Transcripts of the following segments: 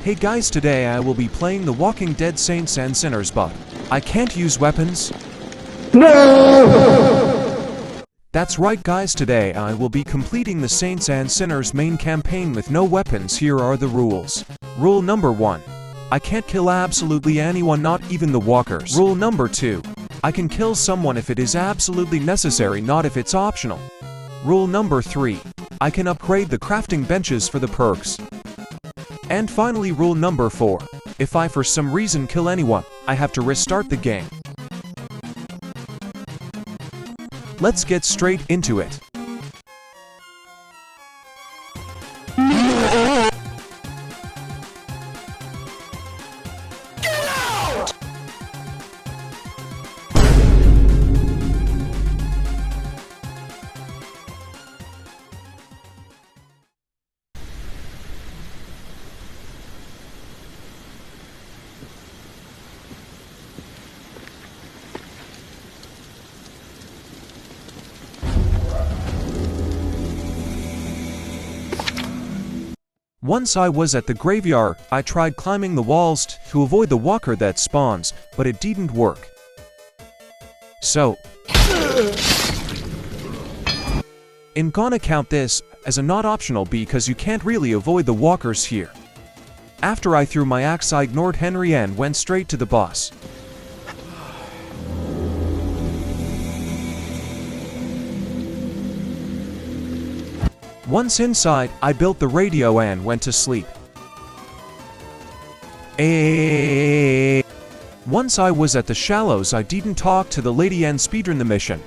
Hey guys, today I will be playing The Walking Dead Saints and Sinners, but I can't use weapons. No! That's right guys, today I will be completing the Saints and Sinners main campaign with no weapons. Here are the rules. Rule number 1. I can't kill absolutely anyone, not even the walkers. Rule number 2. I can kill someone if it is absolutely necessary, not if it's optional. Rule number 3. I can upgrade the crafting benches for the perks. And finally, rule number 4. If I for some reason kill anyone, I have to restart the game. Let's get straight into it. Once I was at the graveyard, I tried climbing the walls to avoid the walker that spawns, but it didn't work. So, I'm gonna count this as a not optional because you can't really avoid the walkers here. After I threw my axe, I ignored Henry and went straight to the boss. Once inside, I built the radio and went to sleep. Once I was at the shallows, I didn't talk to the lady and speedrun the mission.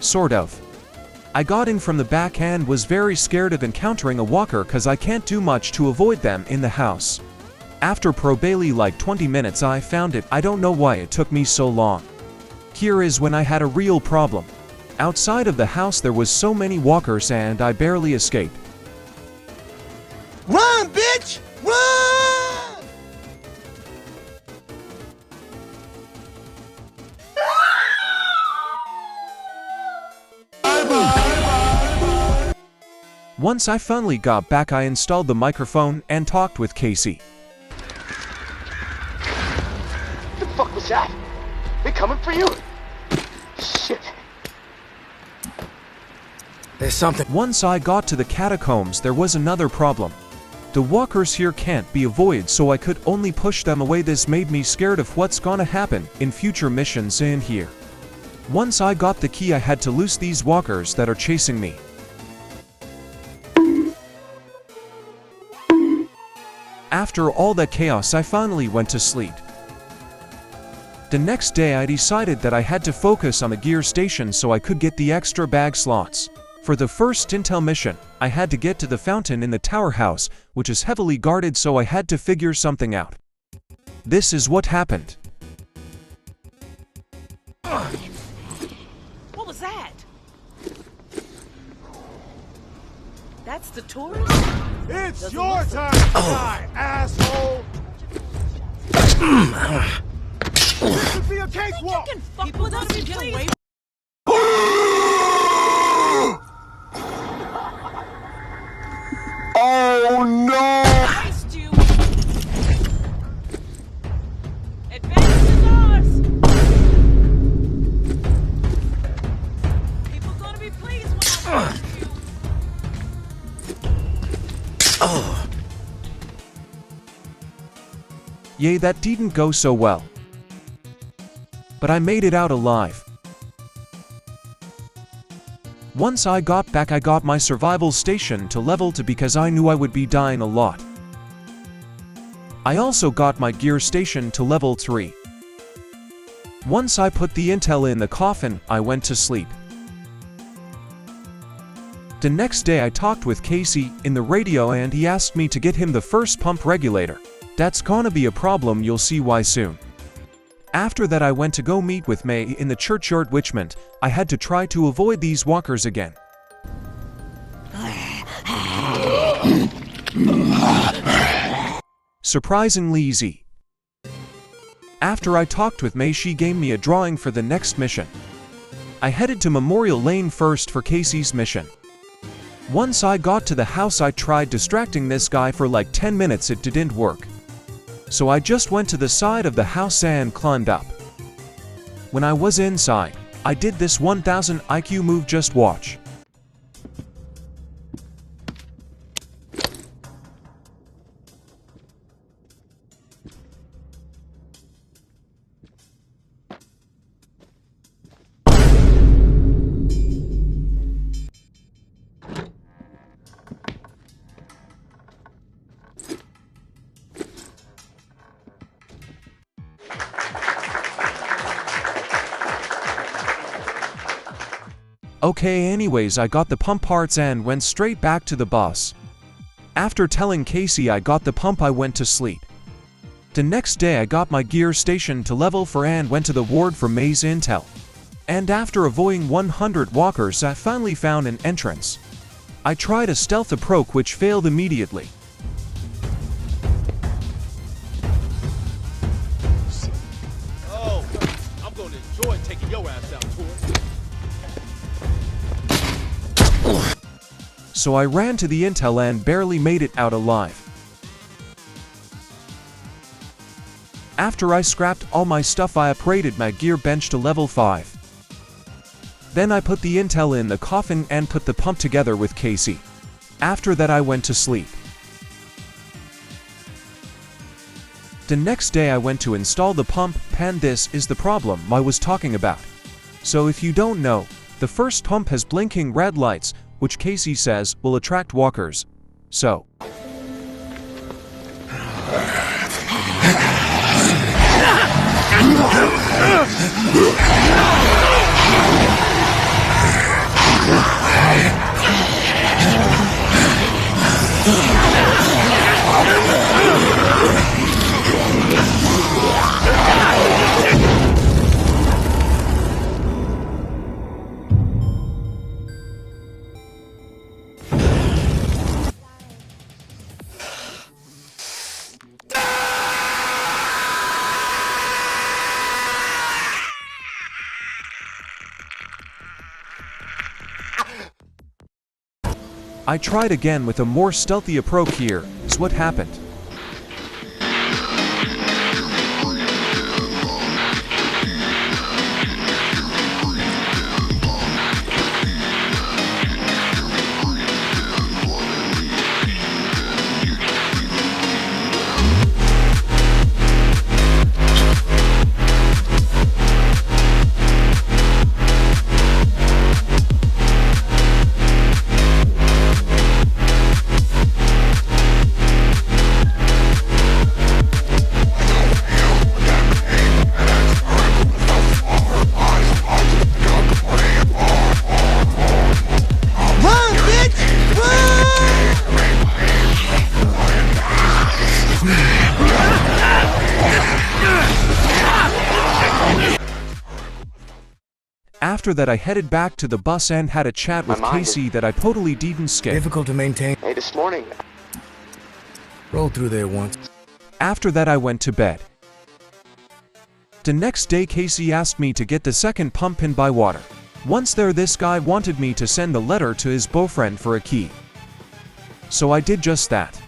Sort of. I got in from the back and was very scared of encountering a walker cause I can't do much to avoid them in the house. After probably like 20 minutes I found it. I don't know why it took me so long. Here is when I had a real problem. Outside of the house there was so many walkers and I barely escaped. Run, bitch! Run! Once I finally got back, I installed the microphone and talked with Casey. What the fuck was that? They coming for you? Shit. There's something. Once I got to the catacombs, there was another problem. The walkers here can't be avoided, so I could only push them away. This made me scared of what's gonna happen in future missions in here. Once I got the key, I had to loose these walkers that are chasing me. After all that chaos, I finally went to sleep. The next day I decided that I had to focus on the gear station so I could get the extra bag slots. For the first intel mission, I had to get to the fountain in the tower house, which is heavily guarded, so I had to figure something out. This is what happened. What was that? That's the tourist? It's Doesn't your look time to die, asshole! This could be a cakewalk! You can fuck with us and get away. Oh no! Iced you. Advance is ours. People gonna be pleased when I find you. Yay, that didn't go so well. But I made it out alive. Once I got back, I got my survival station to level 2 because I knew I would be dying a lot. I also got my gear station to level 3. Once I put the intel in the coffin, I went to sleep. The next day I talked with Casey in the radio and he asked me to get him the first pump regulator. That's gonna be a problem, you'll see why soon. After that I went to go meet with May in the churchyard Witchment. I had to try to avoid these walkers again. Surprisingly easy. After I talked with May, she gave me a drawing for the next mission. I headed to Memorial Lane first for Casey's mission. Once I got to the house, I tried distracting this guy for like 10 minutes. It didn't work. So I just went to the side of the house and climbed up. When I was inside, I did this 1000 IQ move. Just watch. Okay, anyways, I got the pump parts and went straight back to the bus. After telling Casey I got the pump, I went to sleep. The next day I got my gear stationed to level 4 and went to the ward for Maze Intel. And after avoiding 100 walkers, I finally found an entrance. I tried a stealth approach which failed immediately. Oh, I'm gonna enjoy taking your ass out, tour. So I ran to the intel and barely made it out alive. After I scrapped all my stuff, I upgraded my gear bench to level 5. Then I put the intel in the coffin and put the pump together with Casey. After that I went to sleep. The next day I went to install the pump, and this is the problem I was talking about. So if you don't know, the first pump has blinking red lights, which Casey says will attract walkers. So I tried again with a more stealthy approach. Here is what happened. After that I headed back to the bus and had a chat with Casey that I totally didn't skip. Difficult to maintain. Hey, this morning. Roll through there once. After that I went to bed. The next day Casey asked me to get the second pump in by water. Once there, this guy wanted me to send a letter to his boyfriend for a key. So I did just that.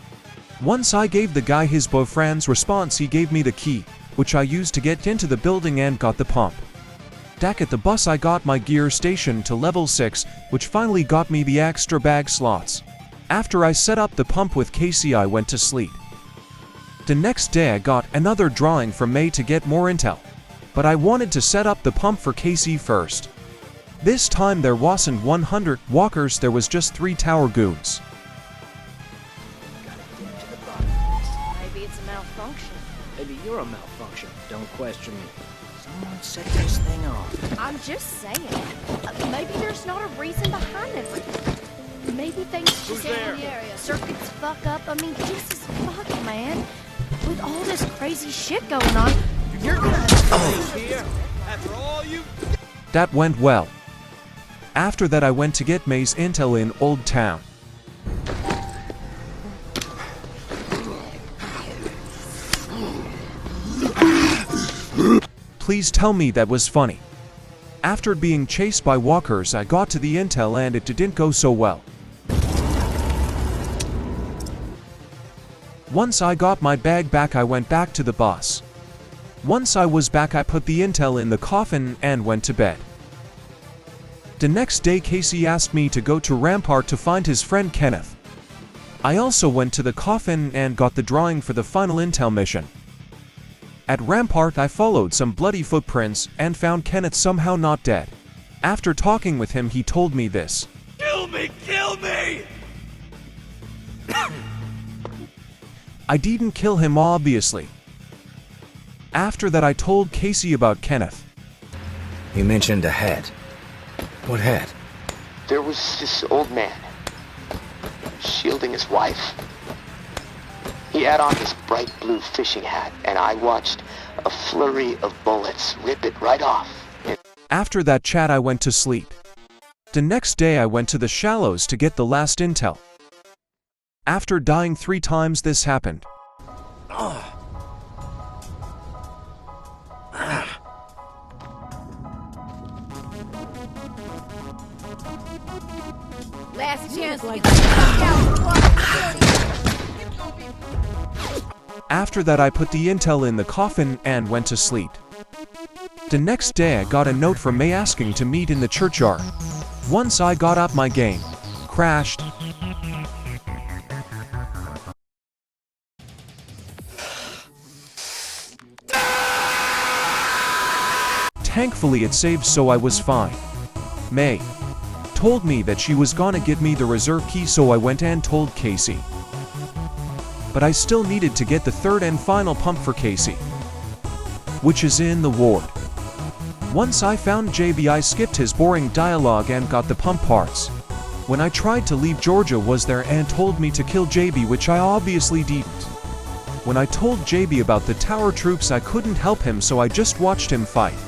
Once I gave the guy his boyfriend's response, he gave me the key, which I used to get into the building and got the pump. Back at the bus I got my gear stationed to level 6, which finally got me the extra bag slots. After I set up the pump with Casey I went to sleep. The next day I got another drawing from May to get more intel. But I wanted to set up the pump for Casey first. This time there wasn't 100 walkers, there was just 3 tower goons. Maybe it's a malfunction. Maybe you're a malfunction. Don't question me. Someone set this thing off. I'm just saying. Maybe there's not a reason behind everything. Maybe things just there? in the area. Circuits fuck up. I mean, Jesus fuck, man. With all this crazy shit going on, you're gonna Here, after all you... That went well. After that I went to get May's intel in Old Town. Please tell me that was funny. After being chased by walkers I got to the intel and it didn't go so well. Once I got my bag back, I went back to the bus. Once I was back, I put the intel in the coffin and went to bed. The next day, Casey asked me to go to Rampart to find his friend Kenneth. I also went to the coffin and got the drawing for the final intel mission. At Rampart, I followed some bloody footprints and found Kenneth somehow not dead. After talking with him, he told me this. Kill me! Kill me! I didn't kill him, obviously. After that, I told Casey about Kenneth. He mentioned a hat. What hat? There was this old man shielding his wife. He had on this bright blue fishing hat, and I watched a flurry of bullets rip it right off. After that chat, I went to sleep. The next day, I went to the shallows to get the last intel. After dying 3 times, this happened. Last chance to get the fuck out. After that, I put the intel in the coffin and went to sleep. The next day, I got a note from May asking to meet in the churchyard. Once I got up, my game crashed. Thankfully, it saved, so I was fine. May told me that she was gonna get me the reserve key, so I went and told Casey. But I still needed to get the third and final pump for Casey, which is in the ward. Once I found JB, I skipped his boring dialogue and got the pump parts. When I tried to leave, Georgia was there and told me to kill JB, which I obviously didn't. When I told JB about the tower troops, I couldn't help him, so I just watched him fight.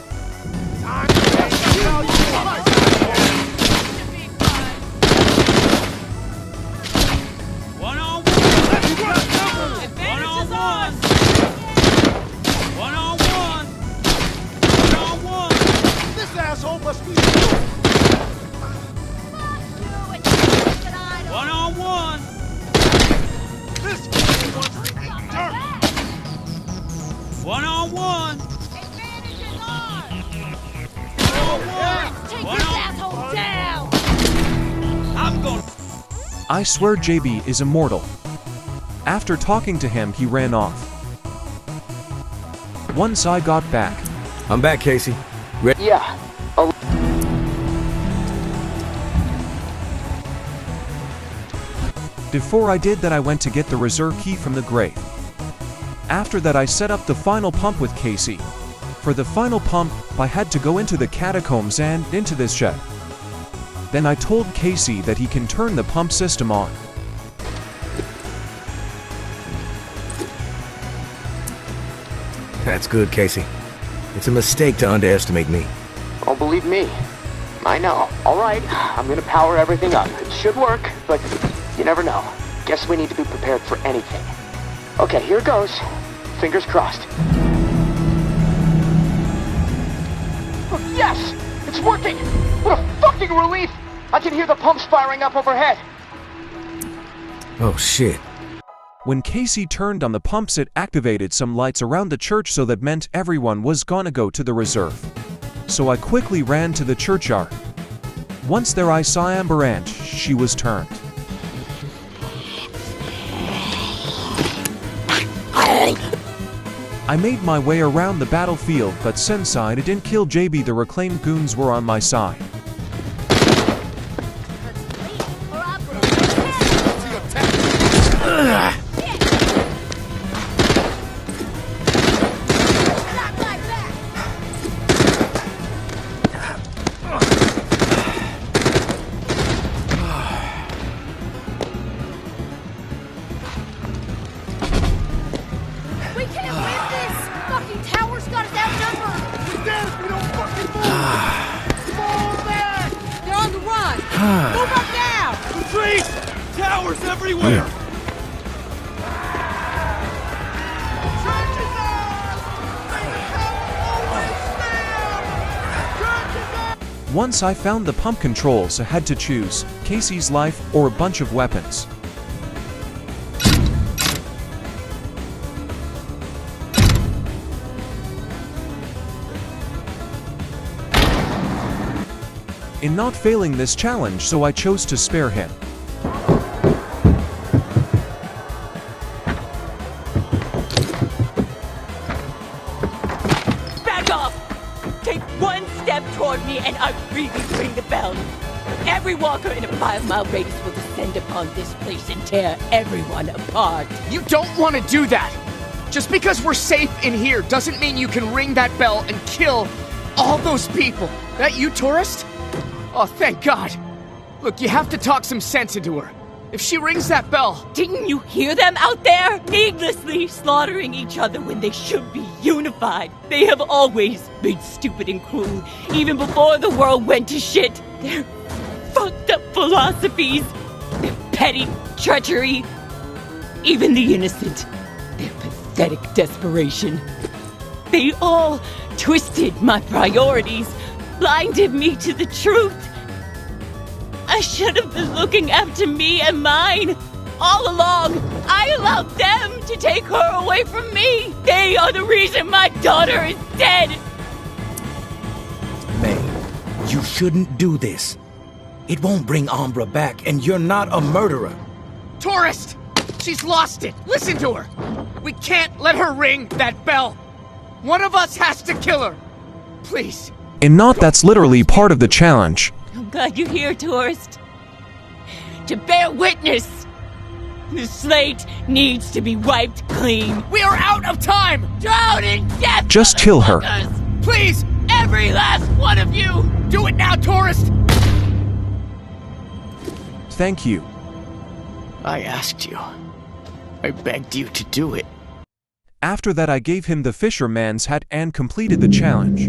Asshole must be one-on-one. This kid wants to eat dirt. One-on-one. Advantage is ours. One-on-one. Take this asshole down. I'm gonna. I swear JB is immortal. After talking to him, he ran off. Once I got back, I'm back, Casey. Yeah. before I did that, I went to get the reserve key from the grave. After that, I set up the final pump with Casey. For the final pump, I had to go into the catacombs and into this shed. Then I told Casey that he can turn the pump system on. That's good, Casey. It's a mistake to underestimate me. Oh, believe me. I know. All right, I'm gonna power everything up. It should work, but you never know. Guess we need to be prepared for anything. Okay, here goes. Fingers crossed. Oh, yes! It's working! What a fucking relief! I can hear the pumps firing up overhead. Oh, shit. When Casey turned on the pumps, it activated some lights around the church, so that meant everyone was gonna go to the reserve. So I quickly ran to the churchyard. Once there, I saw Amber and she was turned. I made my way around the battlefield, but since I didn't kill JB, the reclaimed goons were on my side. We can't win this! Fucking tower's got us outnumbered! We're dead if we don't fucking move! Fall back! They're on the run! Move up now! Retreat! Towers everywhere! Churches out! May the tower always stand! Churches out! Once I found the pump controls, I had to choose Casey's life or a bunch of weapons. in not failing this challenge, so I chose to spare him. Back off! Take one step toward me and I really ring the bell. Every walker in a 5-mile radius will descend upon this place and tear everyone apart. You don't want to do that! Just because we're safe in here doesn't mean you can ring that bell and kill all those people. That you, tourist? Oh, thank God. Look, you have to talk some sense into her. If she rings that bell... Didn't you hear them out there? Needlessly slaughtering each other when they should be unified. They have always been stupid and cruel, even before the world went to shit. Their fucked up philosophies, their petty treachery, even the innocent, their pathetic desperation. They all twisted my priorities, blinded me to the truth. I should have been looking after me and mine. All along, I allowed them to take her away from me. They are the reason my daughter is dead. May, you shouldn't do this. It won't bring Umbra back, and you're not a murderer. Tourist! She's lost it! Listen to her! We can't let her ring that bell! One of us has to kill her! Please. And not that's literally part of the challenge. I'm glad you're here, tourist. To bear witness. The slate needs to be wiped clean. We are out of time! Drown in death! Just kill her. Please! Every last one of you! Do it now, tourist! Thank you. I asked you. I begged you to do it. After that I gave him the fisherman's hat and completed the challenge.